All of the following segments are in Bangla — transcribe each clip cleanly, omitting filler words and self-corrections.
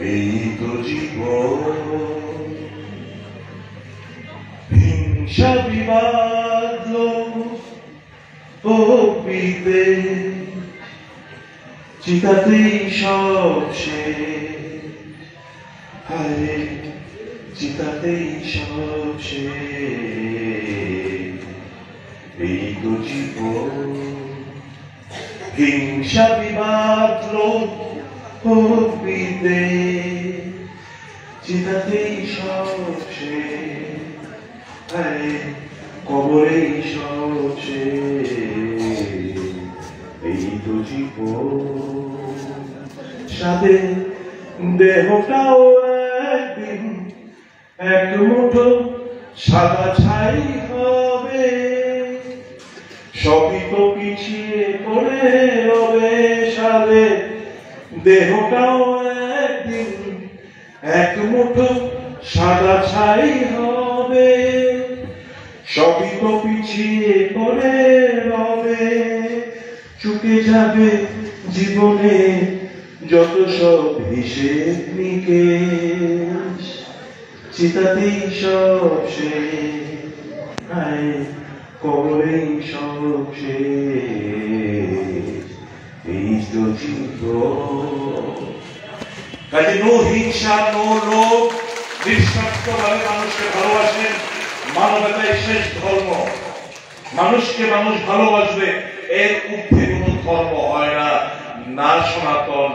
এই তো জীবন হিংসা বিবাদ ও বিদ্বেষ চিতাতেই সব শেষ হায় চিতাতেই সব শেষ এই তো জীবন হিংসা বিবাদ ও বিদ্বেষ চিতাতেই সব শেষ হায় কবরেই সব শেষ এই তো জীবন সাথে দেহটাও একদিন এক মুঠো সাদা ছাই হবে সবই তো পিছিয়ে পড়ে রবে সাথে দেহটাও একদিন এক মুঠো সাদা ছাই হবে সবই তো পিছিয়ে পড়ে রবে চুকে যাবে জীবনে যত সব হিসেব নিকেশ চিতাতেই সব শেষ হায় কবরেই সব শেষ এই তো জীবন কাজে নো হিংসা নো লোভ নিঃস্বার্থভাবে মানুষকে ভালোবাসেন মানবতাই শেষ ধর্ম মানুষকে মানুষ ভালোবাসবে এর ঊর্ধ্বে কোনো ধর্ম হয় না না সনাতন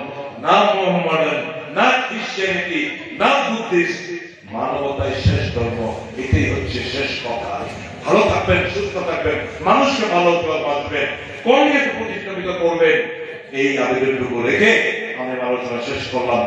না মোহাম্মডান না খ্রিস্টানিটি না বুদ্ধিস্ট মানবতাই শেষ ধর্ম এটাই হচ্ছে শেষ কথা ভালো থাকবেন সুস্থ থাকবেন মানুষকে ভালোবাসবেন কর্মকে প্রতিষ্ঠিত করবেন এই আবেদনটুকু রেখে আমি আলোচনা শেষ করলাম।